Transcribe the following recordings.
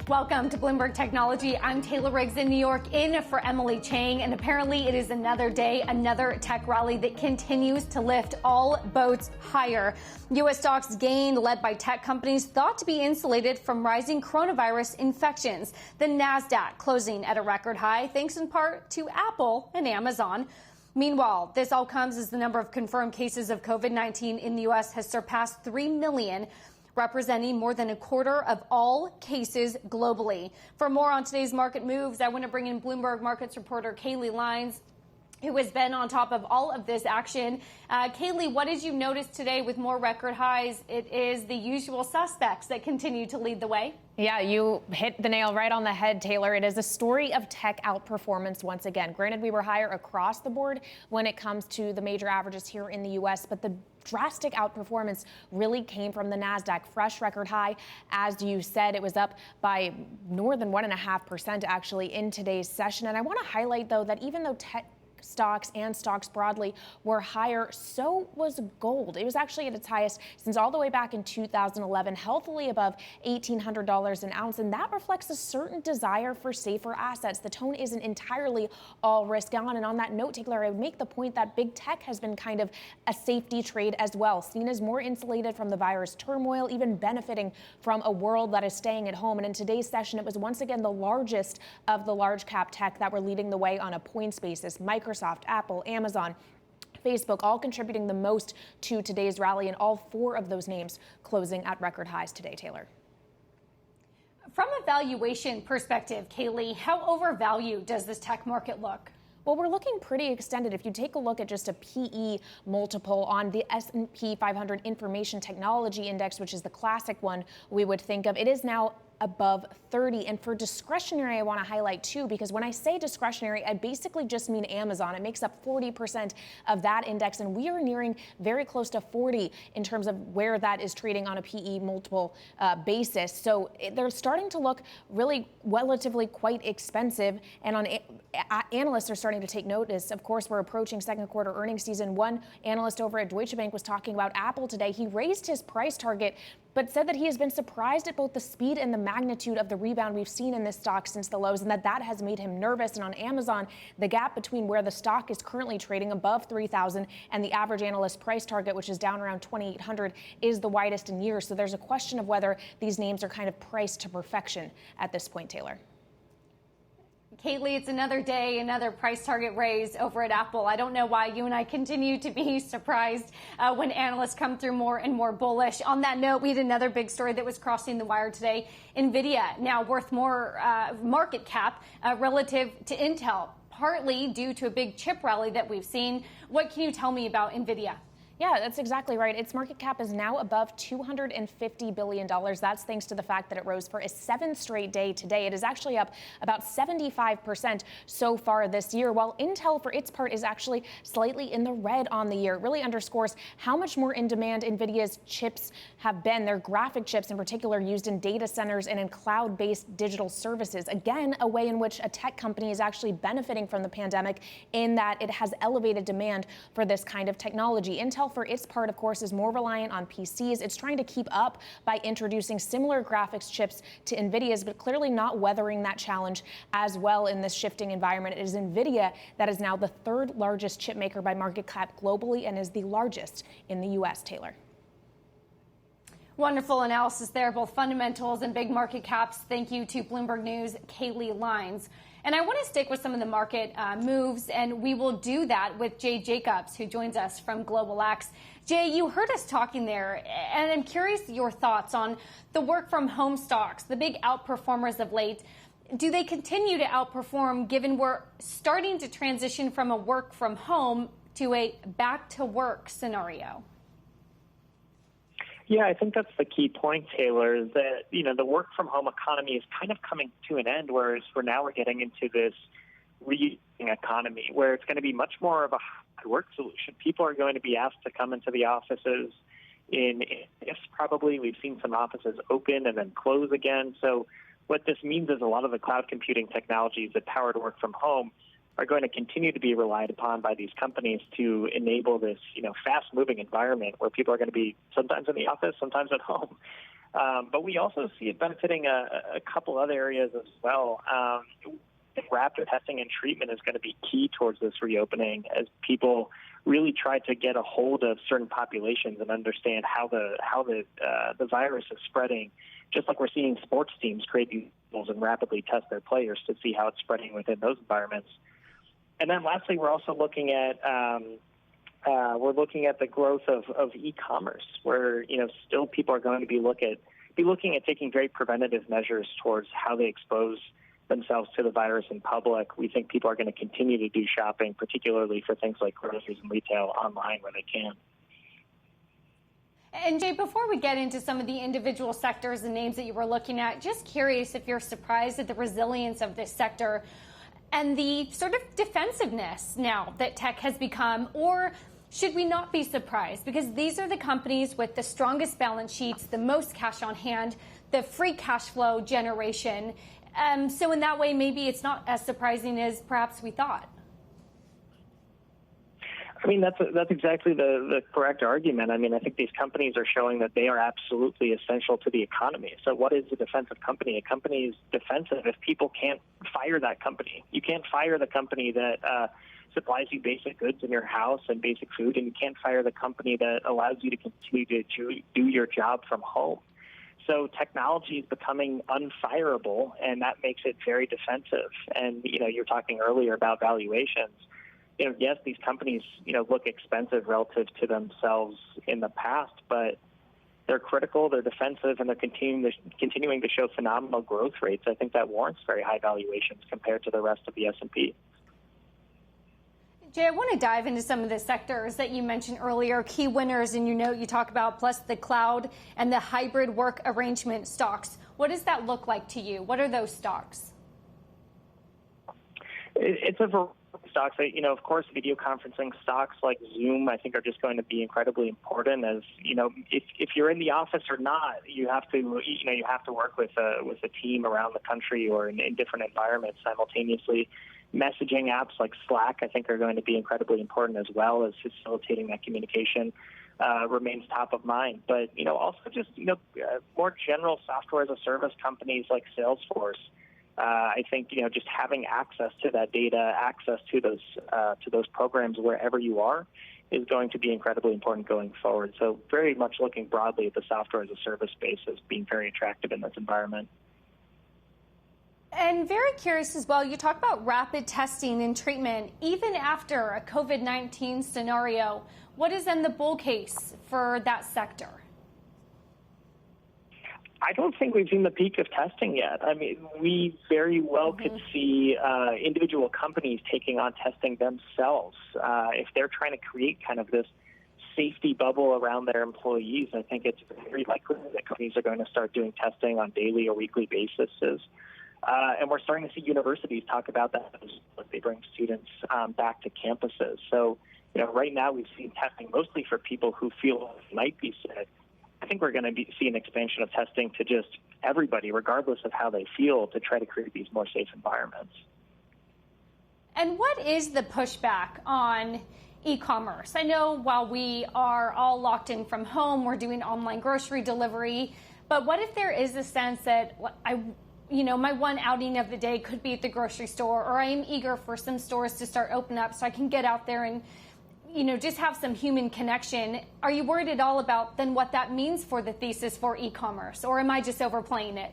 Welcome to Bloomberg Technology. I'm Taylor Riggs in New York, in for Emily Chang, and apparently it is another day, another tech rally that continues to lift all boats higher. U.S. stocks gained, led by tech companies thought to be insulated from rising coronavirus infections. The Nasdaq closing at a record high, thanks in part to Apple and Amazon. Meanwhile, this all comes as the number of confirmed cases of COVID-19 in the U.S. has surpassed 3 million, representing more than a quarter of all cases globally. For more on today's market moves, I want to bring in Bloomberg Markets reporter Kaylee Lines, who has been on top of all of this action. Kaylee, what did you notice today with more record highs? It is the usual suspects that continue to lead the way. Yeah, you hit the nail right on the head, Taylor. It is a story of tech outperformance once again. Granted, we were higher across the board when it comes to the major averages here in the U.S., but the drastic outperformance really came from the Nasdaq. Fresh record high. As you said, it was up by more than 1.5% actually in today's session. And I want to highlight, though, that even though tech stocks and stocks broadly were higher, so was gold. It was actually at its highest since all the way back in 2011, healthily above $1,800 an ounce, and that reflects a certain desire for safer assets. The tone isn't entirely all risk on, and on that note, Taylor, I would make the point that big tech has been kind of a safety trade as well, seen as more insulated from the virus turmoil, even benefiting from a world that is staying at home. And in today's session, it was once again the largest of the large cap tech that were leading the way on a points basis. Microsoft, Apple, Amazon, Facebook, all contributing the most to today's rally, and all four of those names closing at record highs today, Taylor. From a valuation perspective, Kaylee, how overvalued does this tech market look? Well, we're looking pretty extended. If you take a look at just a PE multiple on the S&P 500 Information Technology Index, which is the classic one we would think of, it is now above 30. And for discretionary, I want to highlight too, because when I say discretionary, I basically just mean Amazon. It makes up 40% of that index, and we are nearing very close to 40 in terms of where that is trading on a PE multiple basis. So they're starting to look really relatively quite expensive, and analysts are starting to take notice. Of course, we're approaching second quarter earnings season. One analyst over at Deutsche Bank was talking about Apple today. He raised his price target, but said that he has been surprised at both the speed and the magnitude of the rebound we've seen in this stock since the lows, and that has made him nervous. And on Amazon, the gap between where the stock is currently trading above 3,000 and the average analyst price target, which is down around 2,800, is the widest in years. So there's a question of whether these names are kind of priced to perfection at this point, Taylor. Kaylee, it's another day, another price target raise over at Apple. I don't know why you and I continue to be surprised when analysts come through more and more bullish. On that note, we had another big story that was crossing the wire today. Nvidia now worth more market cap relative to Intel, partly due to a big chip rally that we've seen. What can you tell me about Nvidia? Yeah, that's exactly right. Its market cap is now above $250 billion. That's thanks to the fact that it rose for a seventh straight day today. It is actually up about 75% so far this year, while Intel, for its part, is actually slightly in the red on the year. It really underscores how much more in demand Nvidia's chips have been. Their graphic chips in particular used in data centers and in cloud-based digital services. Again, a way in which a tech company is actually benefiting from the pandemic in that it has elevated demand for this kind of technology. Intel, for its part, of course, is more reliant on PCs. It's trying to keep up by introducing similar graphics chips to Nvidia's, but clearly not weathering that challenge as well in this shifting environment. It is Nvidia that is now the third largest chip maker by market cap globally and is the largest in the U.S., Taylor. Wonderful analysis there, both fundamentals and big market caps. Thank you to Bloomberg News' Kaylee Lines. And I want to stick with some of the market moves, and we will do that with Jay Jacobs, who joins us from Global X. Jay, you heard us talking there, and I'm curious your thoughts on the work-from-home stocks, the big outperformers of late. Do they continue to outperform given we're starting to transition from a work-from-home to a back-to-work scenario? Yeah, I think that's the key point, Taylor, is that, the work from home economy is kind of coming to an end, whereas we're getting into this reusing economy where it's going to be much more of a hybrid work solution. People are going to be asked to come into the offices in shifts probably. We've seen some offices open and then close again. So what this means is a lot of the cloud computing technologies that powered work from home are going to continue to be relied upon by these companies to enable this, fast-moving environment where people are going to be sometimes in the office, sometimes at home. But we also see it benefiting a couple other areas as well. Rapid testing and treatment is going to be key towards this reopening as people really try to get a hold of certain populations and understand how the virus is spreading. Just like we're seeing sports teams create these tools and rapidly test their players to see how it's spreading within those environments. And then lastly, we're also looking at the growth of e-commerce, where still people are going to be looking at taking very preventative measures towards how they expose themselves to the virus in public. We think people are going to continue to do shopping, particularly for things like groceries and retail online where they can. And Jay, before we get into some of the individual sectors and names that you were looking at, just curious if you're surprised at the resilience of this sector and the sort of defensiveness now that tech has become, or should we not be surprised? Because these are the companies with the strongest balance sheets, the most cash on hand, the free cash flow generation. So in that way, maybe it's not as surprising as perhaps we thought. I mean, that's exactly the correct argument. I mean, I think these companies are showing that they are absolutely essential to the economy. So what is a defensive company? A company is defensive if people can't fire that company. You can't fire the company that supplies you basic goods in your house and basic food, and you can't fire the company that allows you to continue to do your job from home. So technology is becoming unfireable, and that makes it very defensive. And, you're talking earlier about valuations. Yes, these companies, look expensive relative to themselves in the past, but they're critical, they're defensive, and they're continuing to show phenomenal growth rates. I think that warrants very high valuations compared to the rest of the S&P. Jay, I want to dive into some of the sectors that you mentioned earlier, key winners, and you talk about, plus the cloud and the hybrid work arrangement stocks. What does that look like to you? What are those stocks? It's a variety of stocks. Of course, video conferencing stocks like Zoom, I think, are just going to be incredibly important. As if you're in the office or not, you have to work with a team around the country or in different environments simultaneously. Messaging apps like Slack, I think, are going to be incredibly important as well as facilitating that communication remains top of mind. But, also just, more general software as a service companies like Salesforce. I think, just having access to that data, access to those programs wherever you are is going to be incredibly important going forward. So very much looking broadly at the software as a service space as being very attractive in this environment. And very curious as well, you talk about rapid testing and treatment, even after a COVID-19 scenario. What is in the bull case for that sector? I don't think we've seen the peak of testing yet. I mean, we very well could see individual companies taking on testing themselves. If they're trying to create kind of this safety bubble around their employees, I think it's very likely that companies are going to start doing testing on daily or weekly basis. And we're starting to see universities talk about that as they bring students back to campuses. So, right now we've seen testing mostly for people who feel might be sick. I think we're going to see an expansion of testing to just everybody, regardless of how they feel, to try to create these more safe environments. And what is the pushback on e-commerce? I know while we are all locked in from home, we're doing online grocery delivery, but what if there is a sense that my one outing of the day could be at the grocery store, or I am eager for some stores to start open up so I can get out there and, just have some human connection. Are you worried at all about then what that means for the thesis for e-commerce, or am I just overplaying it?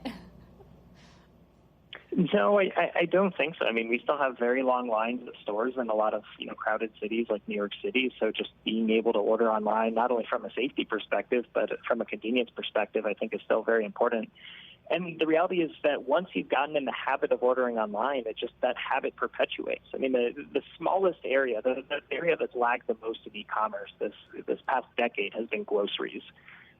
No, I don't think so. I mean, we still have very long lines at stores in a lot of, crowded cities like New York City. So just being able to order online, not only from a safety perspective, but from a convenience perspective, I think is still very important. And the reality is that once you've gotten in the habit of ordering online, that habit perpetuates. I mean, the smallest area, the area that's lagged the most in e-commerce this past decade has been groceries,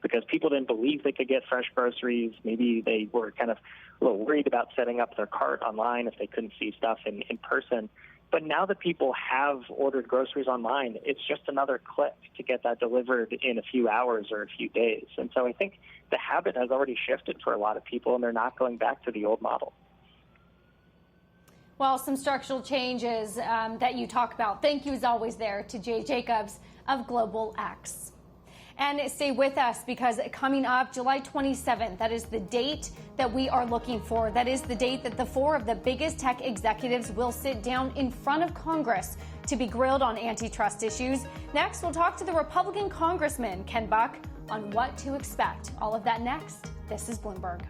because people didn't believe they could get fresh groceries. Maybe they were kind of a little worried about setting up their cart online if they couldn't see stuff in person. But now that people have ordered groceries online, it's just another click to get that delivered in a few hours or a few days. And so I think the habit has already shifted for a lot of people, and they're not going back to the old model. Well, some structural changes that you talk about. Thank you, as always, there to Jay Jacobs of Global X. And stay with us because coming up July 27th, that is the date that we are looking for. That is the date that the four of the biggest tech executives will sit down in front of Congress to be grilled on antitrust issues. Next, we'll talk to the Republican Congressman, Ken Buck, on what to expect. All of that next. This is Bloomberg.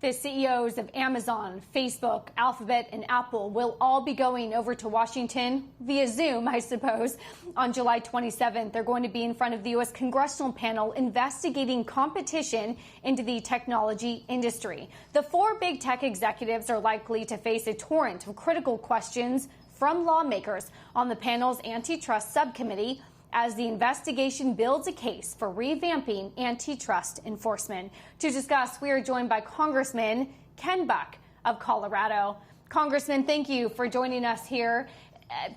The CEOs of Amazon, Facebook, Alphabet, and Apple will all be going over to Washington via Zoom, I suppose. On July 27th, they're going to be in front of the U.S. congressional panel investigating competition into the technology industry. The four big tech executives are likely to face a torrent of critical questions from lawmakers on the panel's antitrust subcommittee as the investigation builds a case for revamping antitrust enforcement. To discuss, we are joined by Congressman Ken Buck of Colorado. Congressman, thank you for joining us here.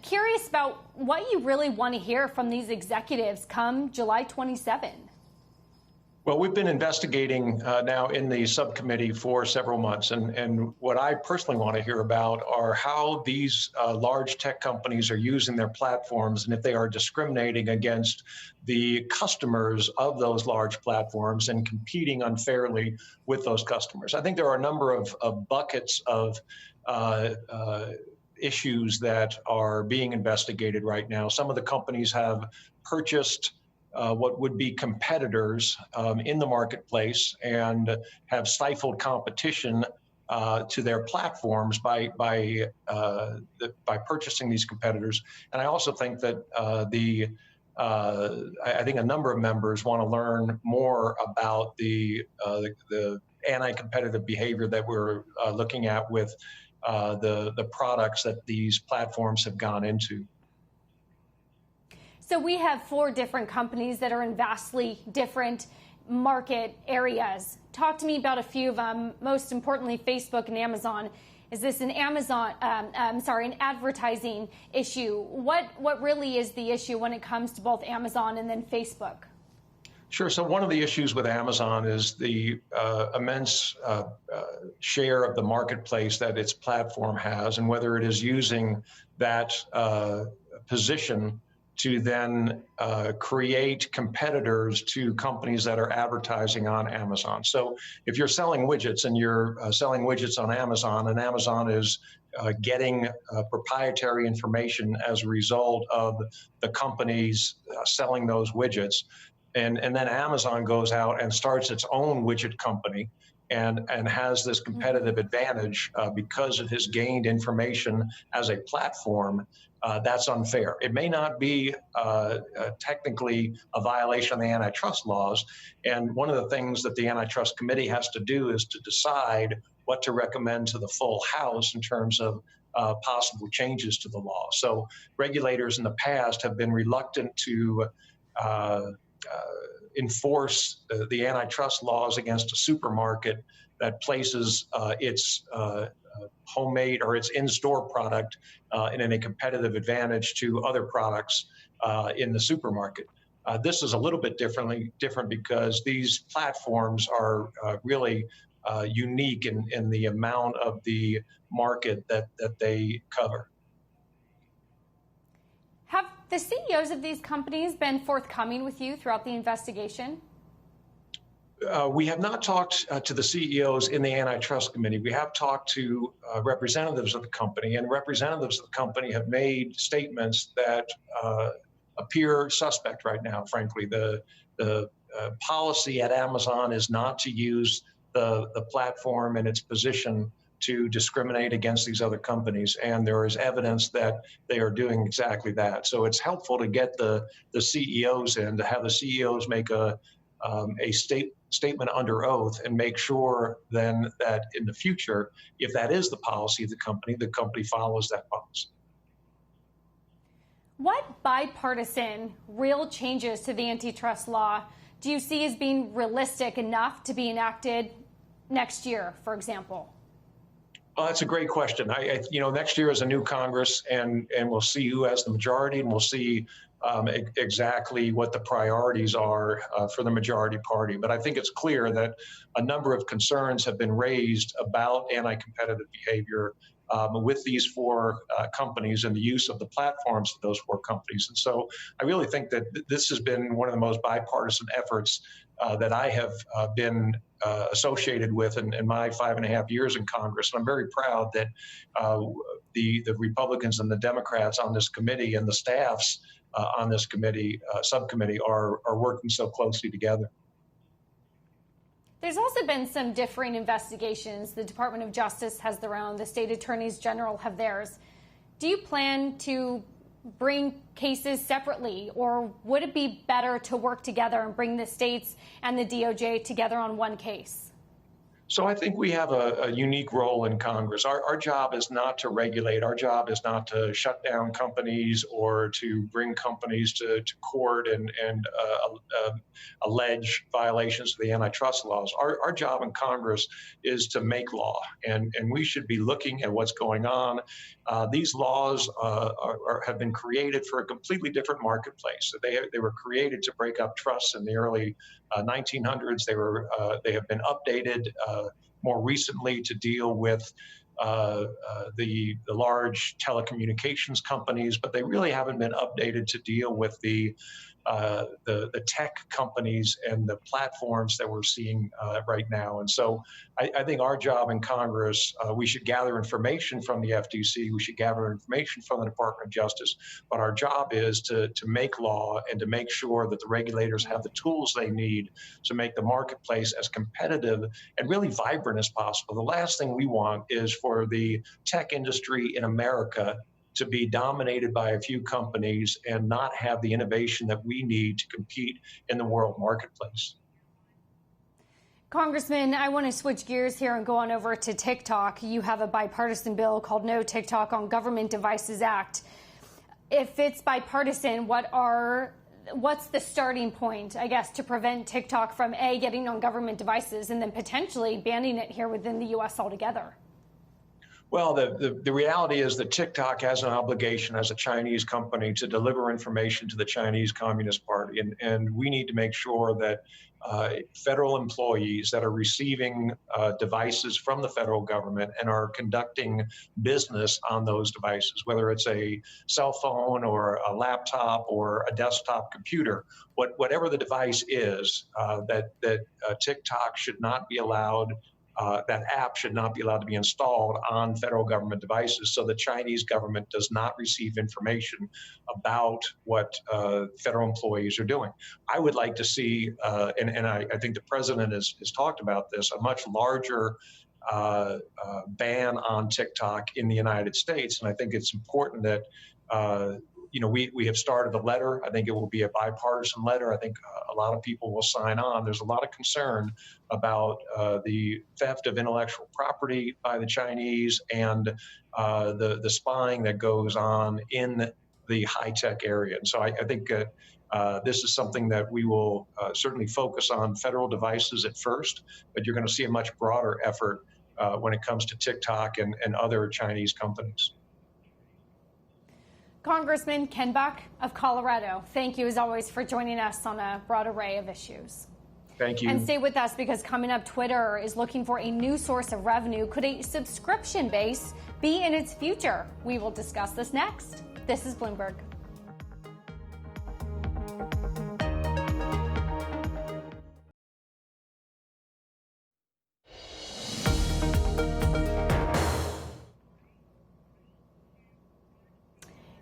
Curious about what you really want to hear from these executives come July 27. Well, we've been investigating now in the subcommittee for several months, and what I personally want to hear about are how these large tech companies are using their platforms and if they are discriminating against the customers of those large platforms and competing unfairly with those customers. I think there are a number of buckets of issues that are being investigated right now. Some of the companies have purchased what would be competitors in the marketplace and have stifled competition to their platforms by purchasing these competitors. And I also think that I think a number of members want to learn more about the anti-competitive behavior that we're looking at with the products that these platforms have gone into. So we have four different companies that are in vastly different market areas. Talk to me about a few of them. Most importantly, Facebook and Amazon. Is this an an advertising issue? What really is the issue when it comes to both Amazon and then Facebook? Sure. So one of the issues with Amazon is the immense share of the marketplace that its platform has, and whether it is using that position to then create competitors to companies that are advertising on Amazon. So if you're selling widgets and you're selling widgets on Amazon, and Amazon is getting proprietary information as a result of the companies selling those widgets, and then Amazon goes out and starts its own widget company and has this competitive advantage because it has gained information as a platform, that's unfair. It may not be technically a violation of the antitrust laws. And one of the things that the Antitrust Committee has to do is to decide what to recommend to the full House in terms of possible changes to the law. So regulators in the past have been reluctant to enforce the antitrust laws against a supermarket that places its homemade or its in-store product in a competitive advantage to other products in the supermarket. This is a little bit different because these platforms are really unique in the amount of the market that they cover. Have the CEOs of these companies been forthcoming with you throughout the investigation? We have not talked to the CEOs in the Antitrust Committee. We have talked to representatives of the company, and representatives of the company have made statements that appear suspect right now, frankly. The policy at Amazon is not to use the platform and its position to discriminate against these other companies, and there is evidence that they are doing exactly that. So it's helpful to get the CEOs in, to have the CEOs make a statement under oath and make sure then that in the future, if that is the policy of the company follows that policy. What bipartisan real changes to the antitrust law do you see as being realistic enough to be enacted next year, for example? Well, that's a great question. Next year is a new Congress, and we'll see who has the majority, and we'll see exactly what the priorities are for the majority party. But I think it's clear that a number of concerns have been raised about anti-competitive behavior with these four companies and the use of the platforms of those four companies. And so I really think that this has been one of the most bipartisan efforts that I have been associated with in my 5.5 years in Congress. And I'm very proud that the Republicans and the Democrats on this committee and the staffs on this committee, subcommittee, are working so closely together. There's also been some differing investigations. The Department of Justice has their own. The state attorneys general have theirs. Do you plan to bring cases separately, or would it be better to work together and bring the states and the DOJ together on one case? So I think we have a unique role in Congress. Our job is not to regulate. Our job is not to shut down companies or to bring companies to court and allege violations of the antitrust laws. Our job in Congress is to make law, and we should be looking at what's going on. These laws have been created for a completely different marketplace. So they were created to break up trusts in the early 1900s. They have been updated more recently to deal with the large telecommunications companies, but they really haven't been updated to deal with the tech companies and the platforms that we're seeing right now. And so I think our job in Congress, we should gather information from the FTC, we should gather information from the Department of Justice, but our job is to make law and to make sure that the regulators have the tools they need to make the marketplace as competitive and really vibrant as possible. The last thing we want is for the tech industry in America to be dominated by a few companies and not have the innovation that we need to compete in the world marketplace. Congressman, I want to switch gears here and go on over to TikTok. You have a bipartisan bill called No TikTok on Government Devices Act. If it's bipartisan, what's the starting point, I guess, to prevent TikTok from A, getting on government devices and then potentially banning it here within the U.S. altogether? Well, the reality is that TikTok has an obligation as a Chinese company to deliver information to the Chinese Communist Party. And we need to make sure that federal employees that are receiving devices from the federal government and are conducting business on those devices, whether it's a cell phone or a laptop or a desktop computer, whatever the device is, that TikTok should not be allowed, that app should not be allowed to be installed on federal government devices, so the Chinese government does not receive information about what federal employees are doing. I would like to see, and I think the president has talked about this, a much larger ban on TikTok in the United States. And I think it's important that we have started a letter. I think it will be a bipartisan letter. I think a lot of people will sign on. There's a lot of concern about the theft of intellectual property by the Chinese and the spying that goes on in the high-tech area. And so I think this is something that we will certainly focus on federal devices at first, but you're going to see a much broader effort when it comes to TikTok and other Chinese companies. Congressman Ken Buck of Colorado, thank you as always for joining us on a broad array of issues. Thank you. And stay with us because coming up, Twitter is looking for a new source of revenue. Could a subscription base be in its future? We will discuss this next. This is Bloomberg.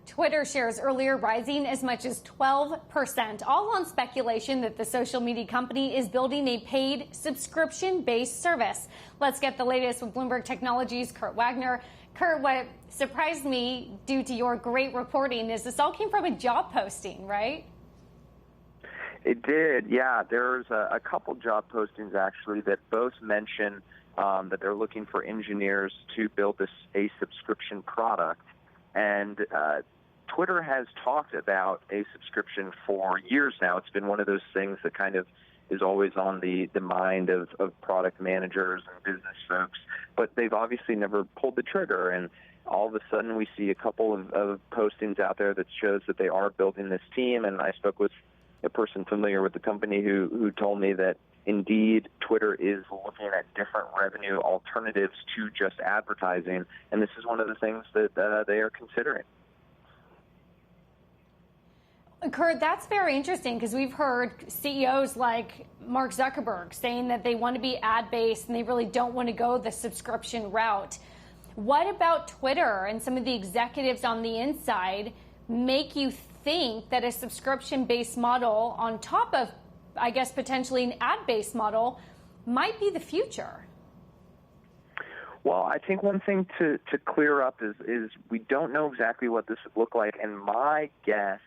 Twitter shares earlier rising as much as 12%, all on speculation that the social media company is building a paid subscription-based service. Let's get the latest with Bloomberg Technology's Kurt Wagner. Kurt, what surprised me due to your great reporting is this all came from a job posting, right? It did, yeah. There's a couple job postings actually that both mention that they're looking for engineers to build a subscription product. And Twitter has talked about a subscription for years now. It's been one of those things that kind of is always on the mind of product managers and business folks, but they've obviously never pulled the trigger. And all of a sudden we see a couple of postings out there that shows that they are building this team. And I spoke with a person familiar with the company who told me that indeed Twitter is looking at different revenue alternatives to just advertising, and this is one of the things that they are considering. Kurt, that's very interesting because we've heard CEOs like Mark Zuckerberg saying that they want to be ad-based and they really don't want to go the subscription route. What about Twitter and some of the executives on the inside make you think that a subscription-based model on top of, I guess, potentially an ad-based model might be the future? Well, I think one thing to clear up is we don't know exactly what this would look like, and my guess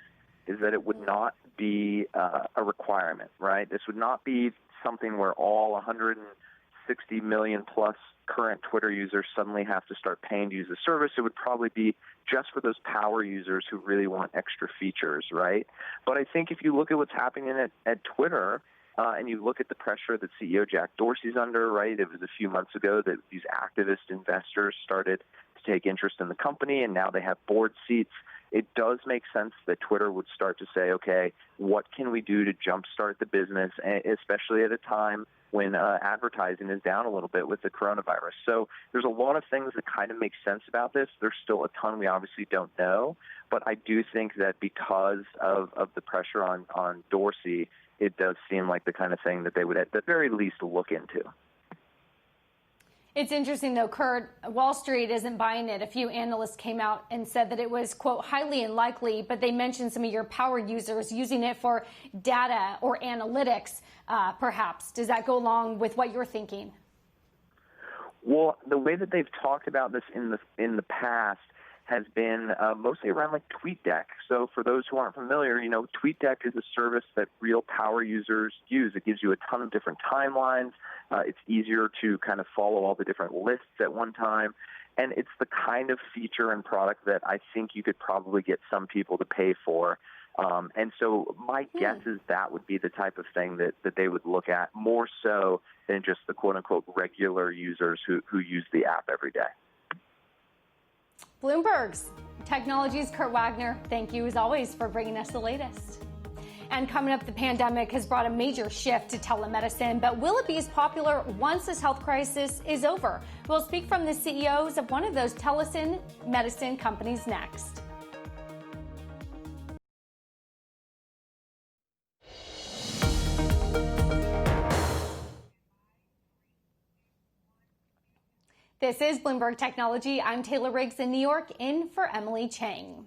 is that it would not be a requirement, right? This would not be something where all 160 million plus current Twitter users suddenly have to start paying to use the service. It would probably be just for those power users who really want extra features, right? But I think if you look at what's happening at Twitter, and you look at the pressure that CEO Jack Dorsey's under, right? It was a few months ago that these activist investors started to take interest in the company, and now they have board seats. It does make sense that Twitter would start to say, okay, what can we do to jumpstart the business, especially at a time when advertising is down a little bit with the coronavirus. So there's a lot of things that kind of make sense about this. There's still a ton we obviously don't know, but I do think that because of the pressure on Dorsey, it does seem like the kind of thing that they would at the very least look into. It's interesting, though, Kurt, Wall Street isn't buying it. A few analysts came out and said that it was, quote, highly unlikely, but they mentioned some of your power users using it for data or analytics, perhaps. Does that go along with what you're thinking? Well, the way that they've talked about this in the past has been mostly around like TweetDeck. So for those who aren't familiar, TweetDeck is a service that real power users use. It gives you a ton of different timelines. It's easier to kind of follow all the different lists at one time. And it's the kind of feature and product that I think you could probably get some people to pay for. And so my guess is that would be the type of thing that they would look at more so than just the quote-unquote regular users who use the app every day. Bloomberg's Technology's Kurt Wagner, thank you as always for bringing us the latest. And coming up, the pandemic has brought a major shift to telemedicine, but will it be as popular once this health crisis is over? We'll speak from the CEOs of one of those telemedicine companies next. This is Bloomberg Technology. I'm Taylor Riggs in New York, in for Emily Chang.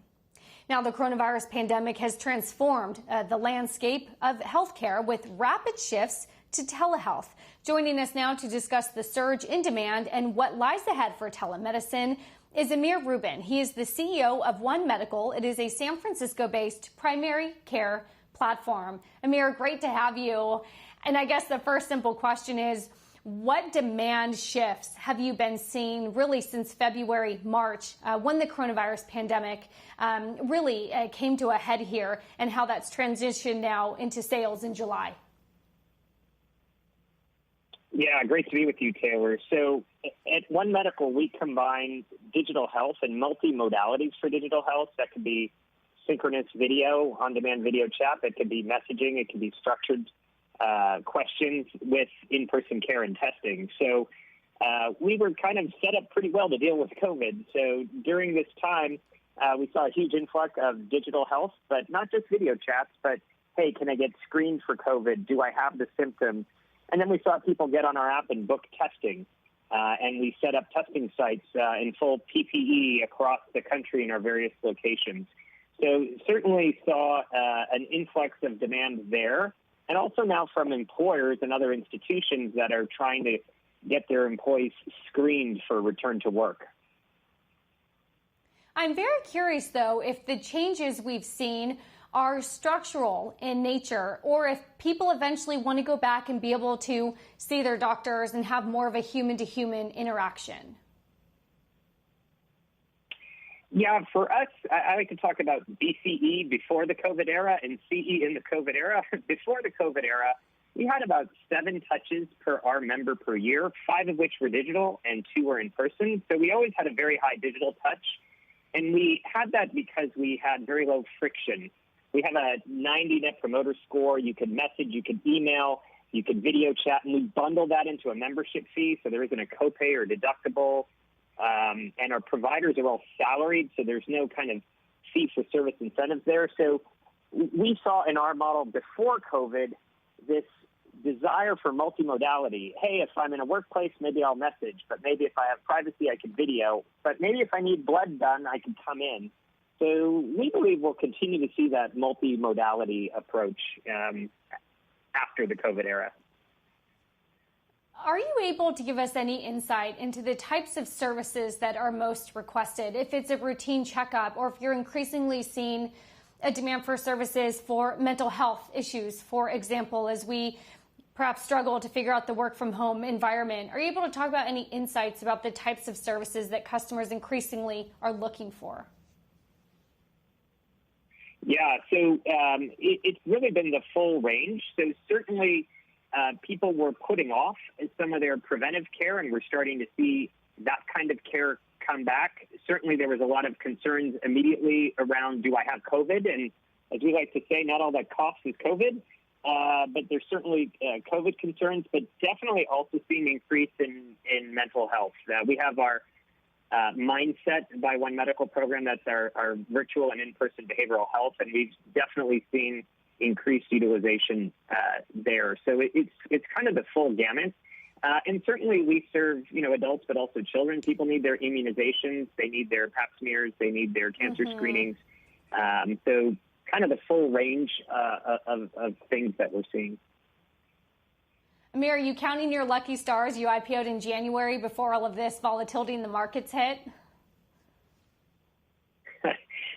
Now, the coronavirus pandemic has transformed the landscape of healthcare with rapid shifts to telehealth. Joining us now to discuss the surge in demand and what lies ahead for telemedicine is Amir Rubin. He is the CEO of One Medical. It is a San Francisco-based primary care platform. Amir, great to have you. And I guess the first simple question is, what demand shifts have you been seeing really since February, March, when the coronavirus pandemic really came to a head here, and how that's transitioned now into sales in July? Yeah, great to be with you, Taylor. So at One Medical, we combine digital health and multi-modalities for digital health. That could be synchronous video, on-demand video chat. It could be messaging. It could be structured questions with in-person care and testing. So we were kind of set up pretty well to deal with COVID. So during this time, we saw a huge influx of digital health, but not just video chats, but, hey, can I get screened for COVID? Do I have the symptoms? And then we saw people get on our app and book testing. And we set up testing sites in full PPE across the country in our various locations. So certainly saw an influx of demand there. And also now from employers and other institutions that are trying to get their employees screened for return to work. I'm very curious, though, if the changes we've seen are structural in nature, or if people eventually want to go back and be able to see their doctors and have more of a human-to-human interaction. Yeah, for us, I like to talk about BCE, before the COVID era, and CE in the COVID era. Before the COVID era, we had about 7 touches per our member per year, 5 of which were digital and 2 were in person. So we always had a very high digital touch. And we had that because we had very low friction. We have a 90 Net Promoter Score. You could message, you could email, you could video chat, and we bundle that into a membership fee, so there isn't a copay or deductible. And our providers are all salaried, so there's no kind of fee-for-service incentives there. So we saw in our model before COVID this desire for multimodality. Hey, if I'm in a workplace, maybe I'll message, but maybe if I have privacy, I can video. But maybe if I need blood done, I can come in. So we believe we'll continue to see that multimodality approach after the COVID era. Are you able to give us any insight into the types of services that are most requested? If it's a routine checkup, or if you're increasingly seeing a demand for services for mental health issues, for example, as we perhaps struggle to figure out the work from home environment. Are you able to talk about any insights about the types of services that customers increasingly are looking for? Yeah, so it's really been the full range. So certainly people were putting off some of their preventive care, and we're starting to see that kind of care come back. Certainly there was a lot of concerns immediately around, do I have COVID? And as we like to say, not all that coughs is COVID, but there's certainly COVID concerns, but definitely also seeing increase in mental health. We have our Mindset by One Medical program. That's our virtual and in-person behavioral health, and we've definitely seen increased utilization there. So it's kind of the full gamut. And certainly we serve, adults, but also children. People need their immunizations. They need their pap smears. They need their cancer screenings. So kind of the full range of things that we're seeing. Amir, are you counting your lucky stars? You IPO'd in January before all of this volatility in the markets hit.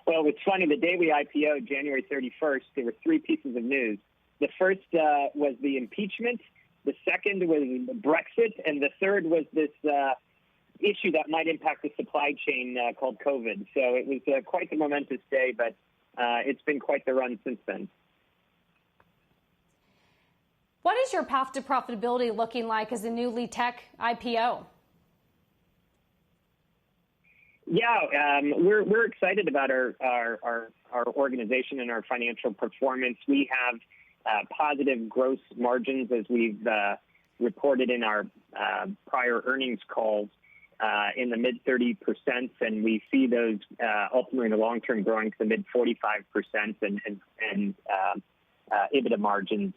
Well, it's funny. The day we IPO'd, January 31st, there were 3 pieces of news. The first was the impeachment. The second was Brexit. And the third was this issue that might impact the supply chain called COVID. So it was quite the momentous day, but it's been quite the run since then. What is your path to profitability looking like as a newly tech IPO? Yeah, we're excited about our organization and our financial performance. We have positive gross margins, as we've reported in our prior earnings calls, in the mid-30%, and we see those ultimately in the long term growing to the mid-45% and EBITDA margins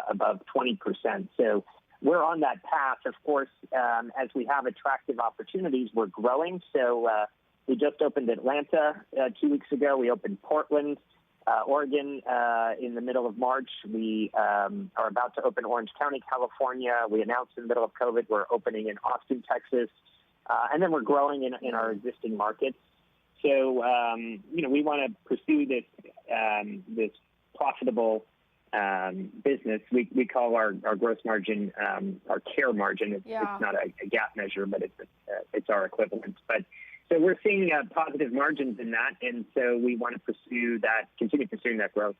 above 20%. So we're on that path. Of course, as we have attractive opportunities, we're growing. So we just opened Atlanta 2 weeks ago. We opened Portland, Oregon in the middle of March. We are about to open Orange County, California. We announced in the middle of COVID we're opening in Austin, Texas. And then we're growing in our existing markets. So, we want to pursue this profitable business. We call our gross margin our care margin. It's not a GAAP measure, but it's our equivalent. But so we're seeing positive margins in that, and so we want to continue pursuing that growth.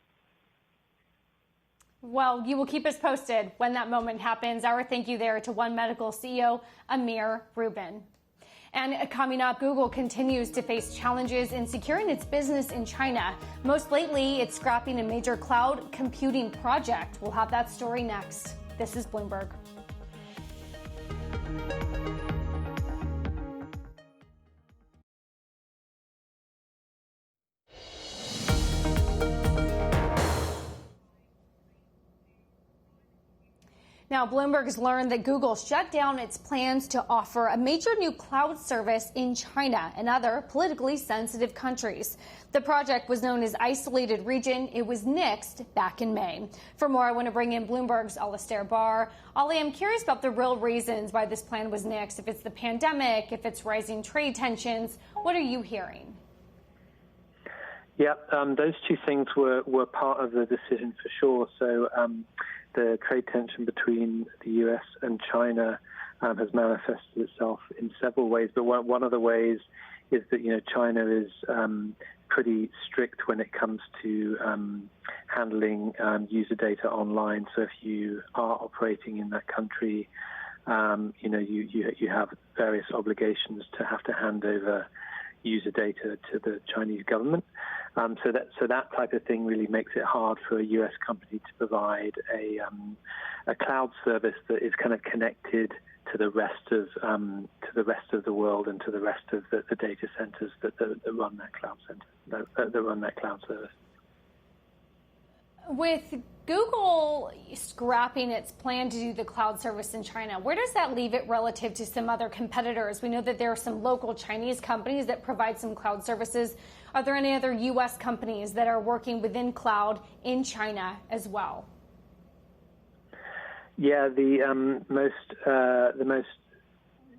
Well, you will keep us posted when that moment happens. Our thank you there to One Medical CEO Amir Rubin. And coming up, Google continues to face challenges in securing its business in China. Most lately, it's scrapping a major cloud computing project. We'll have that story next. This is Bloomberg. Now, Bloomberg has learned that Google shut down its plans to offer a major new cloud service in China and other politically sensitive countries. The project was known as Isolated Region. It was nixed back in May. For more, I want to bring in Bloomberg's Alistair Barr. Ollie, I'm curious about the real reasons why this plan was nixed. If it's the pandemic, if it's rising trade tensions, what are you hearing? Yeah, those 2 things were part of the decision for sure. So the trade tension between the US and China has manifested itself in several ways. But one of the ways is that China is pretty strict when it comes to handling user data online. So if you are operating in that country, you have various obligations to have to hand over user data to the Chinese government. So that type of thing really makes it hard for a U.S. company to provide a cloud service that is kind of connected to the rest of the world and to the rest of the data centers that run that cloud center that run that cloud service. With Google scrapping its plan to do the cloud service in China, where does that leave it relative to some other competitors? We know that there are some local Chinese companies that provide some cloud services. Are there any other U.S. companies that are working within cloud in China as well? Yeah, the most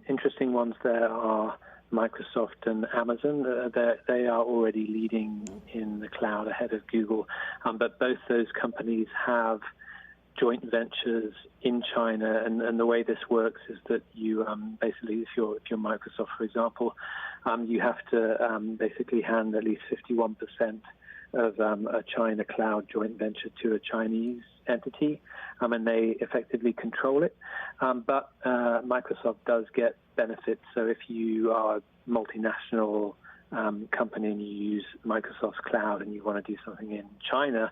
interesting ones there are Microsoft and Amazon. They are already leading in the cloud ahead of Google, but both those companies have joint ventures in China, and the way this works is that you basically, if you're Microsoft, for example, you have to basically hand at least 51% of a China cloud joint venture to a Chinese entity, and they effectively control it. But Microsoft does get benefits. So if you are a multinational company and you use Microsoft's cloud and you want to do something in China,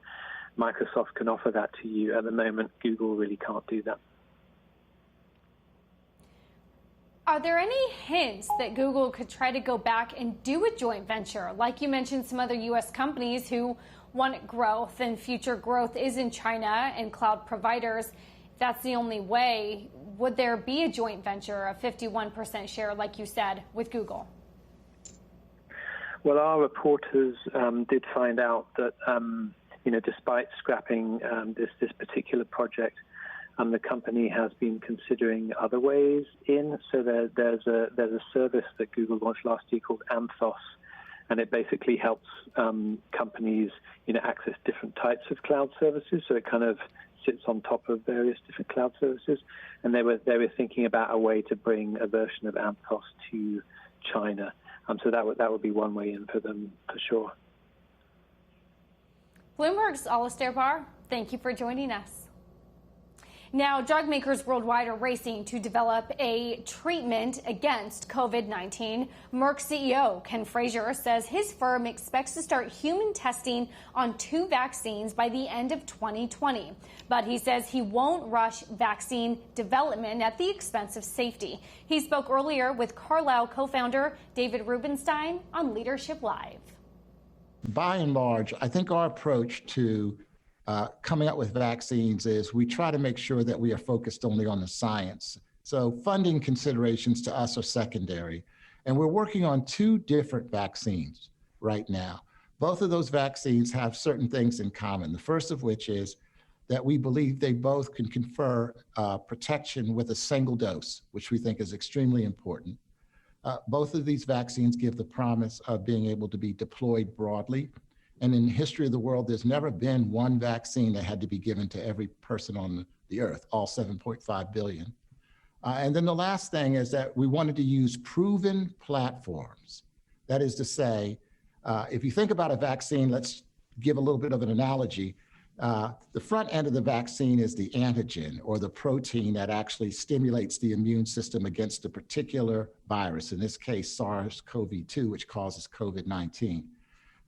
Microsoft can offer that to you. At the moment, Google really can't do that. Are there any hints that Google could try to go back and do a joint venture? Like you mentioned, some other U.S. companies who want growth, and future growth is in China and cloud providers. If that's the only way, would there be a joint venture, a 51% share, like you said, with Google? Well, our reporters did find out that, despite scrapping this particular project, the company has been considering other ways in. So there's a service that Google launched last year called Anthos, and it basically helps companies access different types of cloud services. So it kind of sits on top of various different cloud services, and they were thinking about a way to bring a version of Anthos to China. So that would be one way in for them for sure. Bloomberg's Alistair Barr, thank you for joining us. Now, drug makers worldwide are racing to develop a treatment against COVID-19. Merck CEO Ken Frazier says his firm expects to start human testing on 2 vaccines by the end of 2020. But he says he won't rush vaccine development at the expense of safety. He spoke earlier with Carlyle co-founder David Rubenstein on Leadership Live. By and large, I think our approach to coming up with vaccines is we try to make sure that we are focused only on the science. So funding considerations to us are secondary. And we're working on 2 different vaccines right now. Both of those vaccines have certain things in common. The first of which is that we believe they both can confer protection with a single dose, which we think is extremely important. Both of these vaccines give the promise of being able to be deployed broadly. And in the history of the world, there's never been one vaccine that had to be given to every person on the earth, all 7.5 billion. And then the last thing is that we wanted to use proven platforms. That is to say, if you think about a vaccine, let's give a little bit of an analogy. The front end of the vaccine is the antigen, or the protein that actually stimulates the immune system against a particular virus, in this case, SARS-CoV-2, which causes COVID-19.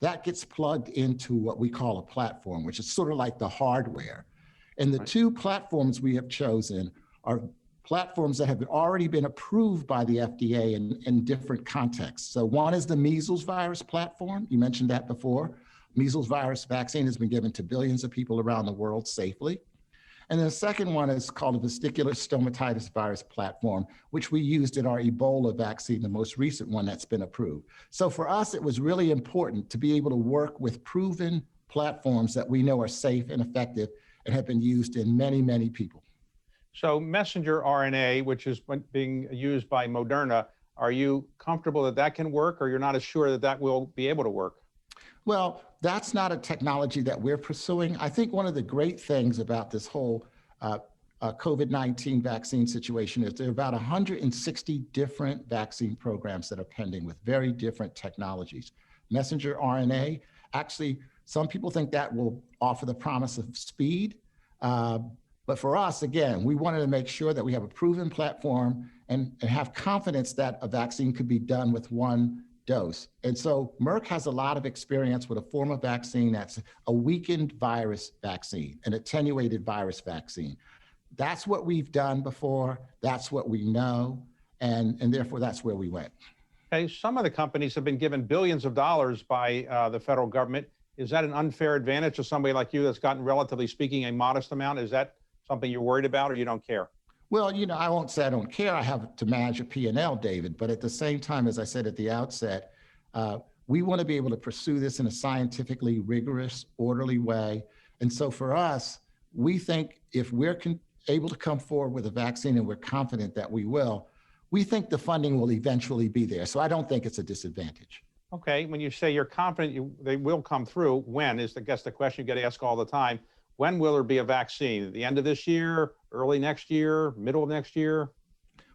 That gets plugged into what we call a platform, which is sort of like the hardware. And the 2 platforms we have chosen are platforms that have already been approved by the FDA in different contexts. So one is the measles virus platform. You mentioned that before. Measles virus vaccine has been given to billions of people around the world safely. And then the second one is called a vesicular stomatitis virus platform, which we used in our Ebola vaccine, the most recent one that's been approved. So for us, it was really important to be able to work with proven platforms that we know are safe and effective and have been used in many, many people. So messenger RNA, which is being used by Moderna, are you comfortable that that can work, or you're not as sure that that will be able to work? Well, that's not a technology that we're pursuing. I think one of the great things about this whole COVID-19 vaccine situation is there are about 160 different vaccine programs that are pending with very different technologies. Messenger RNA, actually, some people think that will offer the promise of speed. But for us, again, we wanted to make sure that we have a proven platform and have confidence that a vaccine could be done with one dose. And so Merck has a lot of experience with a form of vaccine that's a weakened virus vaccine, an attenuated virus vaccine. That's what we've done before. That's what we know. And therefore, that's where we went. Okay, some of the companies have been given billions of dollars by the federal government. Is that an unfair advantage to somebody like you that's gotten, relatively speaking, a modest amount? Is that something you're worried about, or you don't care? Well, I won't say I don't care. I have to manage a P&L, David. But at the same time, as I said at the outset, we want to be able to pursue this in a scientifically rigorous, orderly way. And so for us, we think if we're able to come forward with a vaccine, and we're confident that we will, we think the funding will eventually be there. So I don't think it's a disadvantage. Okay, when you say you're confident they will come through, when is, I guess, the question you get asked all the time. When will there be a vaccine? At the end of this year, early next year, middle of next year?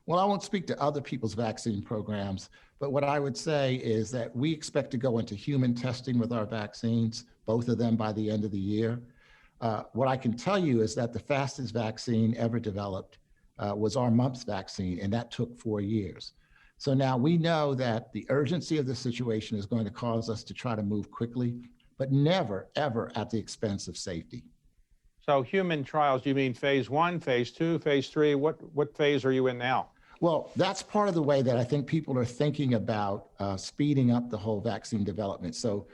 Well, I won't speak to other people's vaccine programs, but what I would say is that we expect to go into human testing with our vaccines, both of them by the end of the year. What I can tell you is that the fastest vaccine ever developed was our mumps vaccine, and that took 4 years. So now we know that the urgency of the situation is going to cause us to try to move quickly, but never, ever at the expense of safety. So human trials, do you mean phase 1, phase 2, phase 3? What phase are you in now? Well, that's part of the way that I think people are thinking about speeding up the whole vaccine development. So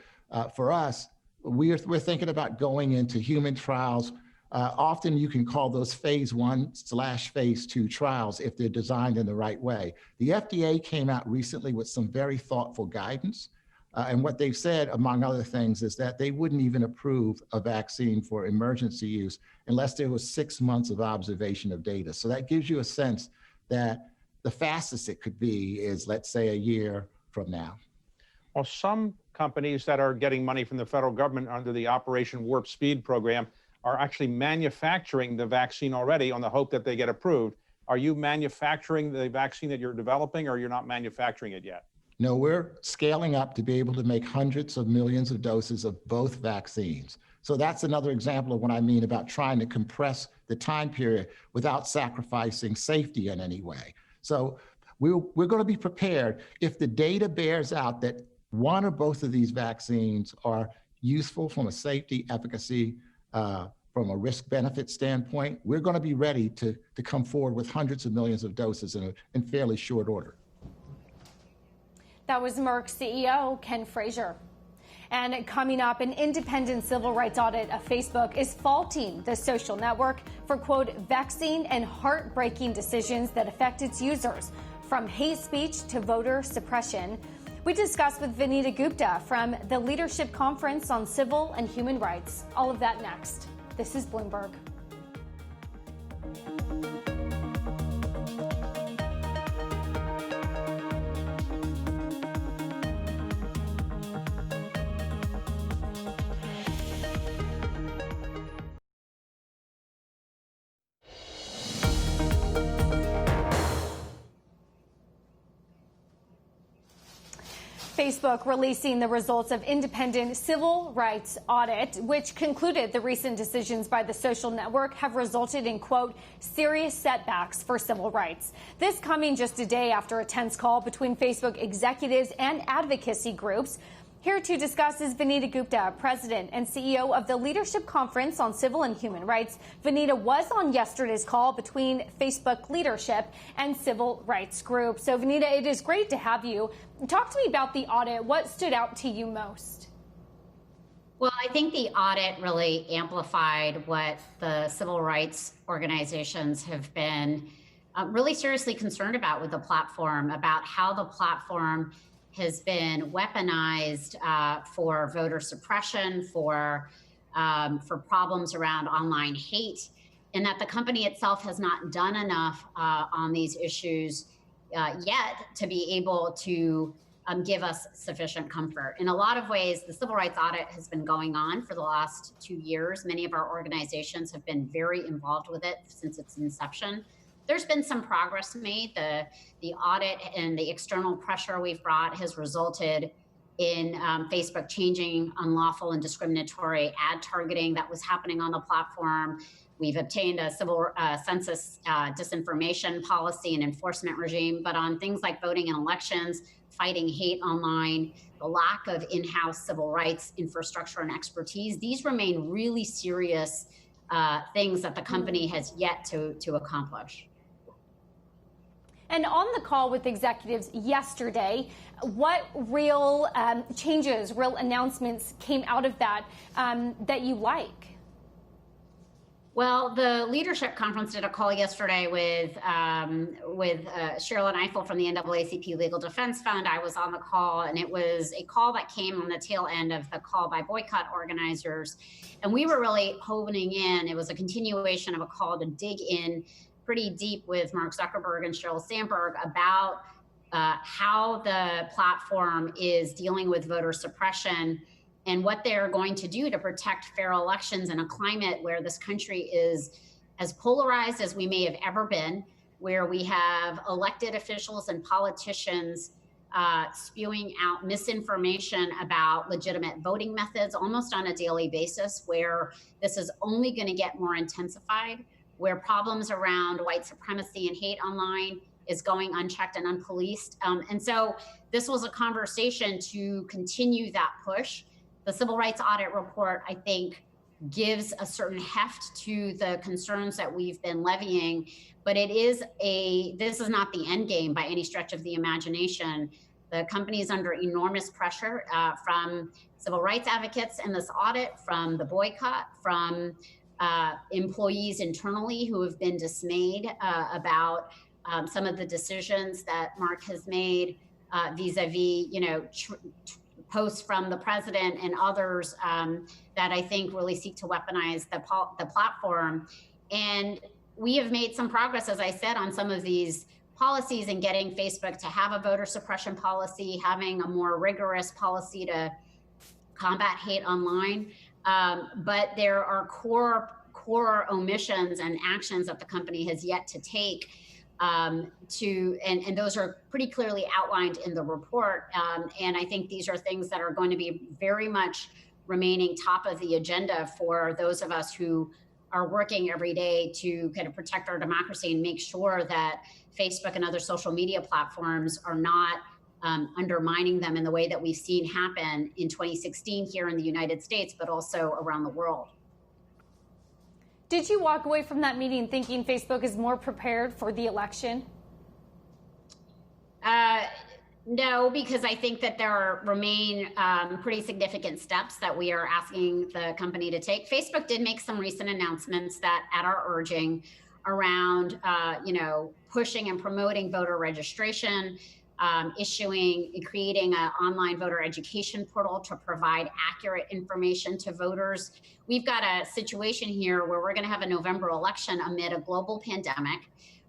for us, we're thinking about going into human trials. Often you can call those phase 1/phase 2 trials if they're designed in the right way. The FDA came out recently with some very thoughtful guidance. And what they've said, among other things, is that they wouldn't even approve a vaccine for emergency use unless there was 6 months of observation of data. So that gives you a sense that the fastest it could be is, let's say, a year from now. Well, some companies that are getting money from the federal government under the Operation Warp Speed program are actually manufacturing the vaccine already on the hope that they get approved. Are you manufacturing the vaccine that you're developing, or you're not manufacturing it yet? No, we're scaling up to be able to make hundreds of millions of doses of both vaccines. So that's another example of what I mean about trying to compress the time period without sacrificing safety in any way. So we're going to be prepared if the data bears out that one or both of these vaccines are useful from a safety, efficacy, from a risk-benefit standpoint. We're going to be ready to come forward with hundreds of millions of doses in fairly short order. That was Merck CEO Ken Frazier. And coming up, an independent civil rights audit of Facebook is faulting the social network for, quote, vexing and heartbreaking decisions that affect its users, from hate speech to voter suppression. We discuss with Vanita Gupta from the Leadership Conference on Civil and Human Rights. All of that next. This is Bloomberg. Facebook releasing the results of independent civil rights audit, which concluded the recent decisions by the social network have resulted in, quote, serious setbacks for civil rights. This coming just a day after a tense call between Facebook executives and advocacy groups. Here to discuss is Vanita Gupta, President and CEO of the Leadership Conference on Civil and Human Rights. Vanita was on yesterday's call between Facebook leadership and civil rights groups. So, Vanita, it is great to have you. Talk to me about the audit. What stood out to you most? Well, I think the audit really amplified what the civil rights organizations have been really seriously concerned about with the platform, about how the platform has been weaponized for voter suppression, for problems around online hate, and that the company itself has not done enough on these issues yet to be able to give us sufficient comfort. In a lot of ways, the civil rights audit has been going on for the last 2 years. Many of our organizations have been very involved with it since its inception. There's been some progress made. The audit and the external pressure we've brought has resulted in Facebook changing unlawful and discriminatory ad targeting that was happening on the platform. We've obtained a civil census disinformation policy and enforcement regime, but on things like voting in elections, fighting hate online, the lack of in-house civil rights infrastructure and expertise, these remain really serious things that the company has yet to accomplish. And on the call with executives yesterday, what real changes, real announcements came out of that that you like? Well, the leadership conference did a call yesterday with Sherilyn Ifill from the NAACP Legal Defense Fund. I was on the call, and it was a call that came on the tail end of the call by boycott organizers. And we were really honing in. It was a continuation of a call to dig in pretty deep with Mark Zuckerberg and Sheryl Sandberg about how the platform is dealing with voter suppression and what they're going to do to protect fair elections in a climate where this country is as polarized as we may have ever been, where we have elected officials and politicians spewing out misinformation about legitimate voting methods almost on a daily basis, where this is only going to get more intensified, where problems around white supremacy and hate online is going unchecked and unpoliced. And so this was a conversation to continue that push. The Civil Rights Audit Report, I think, gives a certain heft to the concerns that we've been levying, but this is not the end game by any stretch of the imagination. The company is under enormous pressure from civil rights advocates in this audit, from the boycott, from employees internally who have been dismayed about some of the decisions that Mark has made vis-a-vis, posts from the president and others that I think really seek to weaponize the platform. And we have made some progress, as I said, on some of these policies and getting Facebook to have a voter suppression policy, having a more rigorous policy to combat hate online. But there are core omissions and actions that the company has yet to take and those are pretty clearly outlined in the report. And I think these are things that are going to be very much remaining top of the agenda for those of us who are working every day to kind of protect our democracy and make sure that Facebook and other social media platforms are not undermining them in the way that we've seen happen in 2016 here in the United States, but also around the world. Did you walk away from that meeting thinking Facebook is more prepared for the election? No, because I think that there remain pretty significant steps that we are asking the company to take. Facebook did make some recent announcements that, at our urging, around pushing and promoting voter registration, creating an online voter education portal to provide accurate information to voters. We've got a situation here where we're going to have a November election amid a global pandemic.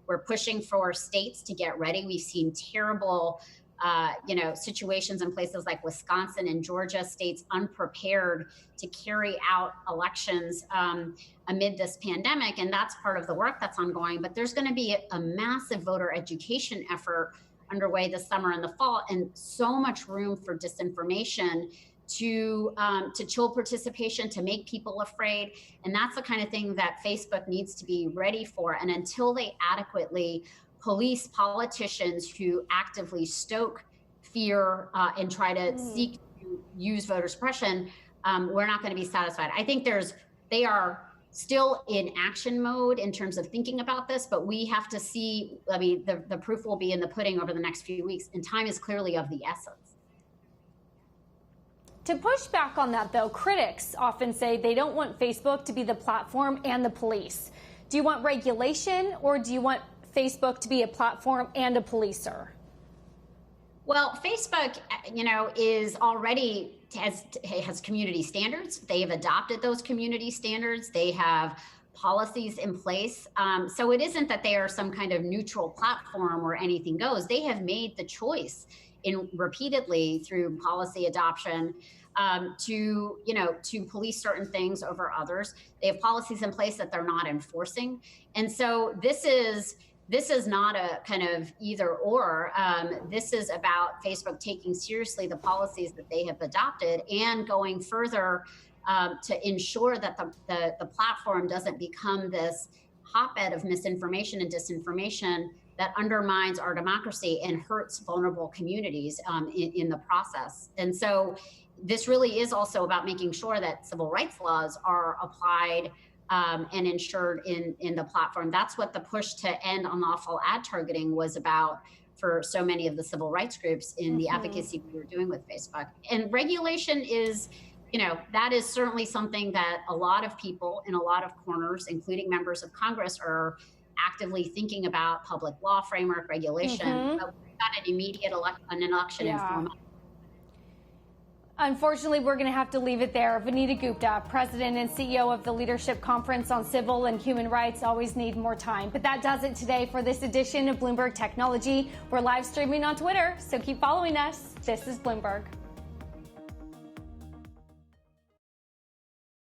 We're pushing for states to get ready. We've seen terrible situations in places like Wisconsin and Georgia, states unprepared to carry out elections amid this pandemic. And that's part of the work that's ongoing. But there's going to be a massive voter education effort underway this summer and the fall, and so much room for disinformation to chill participation, to make people afraid. And that's the kind of thing that Facebook needs to be ready for. And until they adequately police politicians who actively stoke fear and try to seek to use voter suppression, we're not going to be satisfied. I think they are still in action mode in terms of thinking about this, but we have to see, the proof will be in the pudding over the next few weeks, and time is clearly of the essence. To push back on that, though, critics often say they don't want Facebook to be the platform and the police. Do you want regulation, or do you want Facebook to be a platform and a policer? Well, Facebook, is already has community standards. They have adopted those community standards. They have policies in place. So it isn't that they are some kind of neutral platform where anything goes. They have made the choice repeatedly through policy adoption to police certain things over others. They have policies in place that they're not enforcing. And so this is not a kind of either or. This is about Facebook taking seriously the policies that they have adopted and going further to ensure that the platform doesn't become this hotbed of misinformation and disinformation that undermines our democracy and hurts vulnerable communities in the process. And so this really is also about making sure that civil rights laws are applied and ensured in the platform. That's what the push to end unlawful ad targeting was about for so many of the civil rights groups in the advocacy we were doing with Facebook. And regulation is, that is certainly something that a lot of people in a lot of corners, including members of Congress, are actively thinking about. Public law framework regulation. But we've got an immediate election in 4 months. Unfortunately, we're going to have to leave it there. Vanita Gupta, President and CEO of the Leadership Conference on Civil and Human Rights, always need more time. But that does it today for this edition of Bloomberg Technology. We're live streaming on Twitter, so keep following us. This is Bloomberg.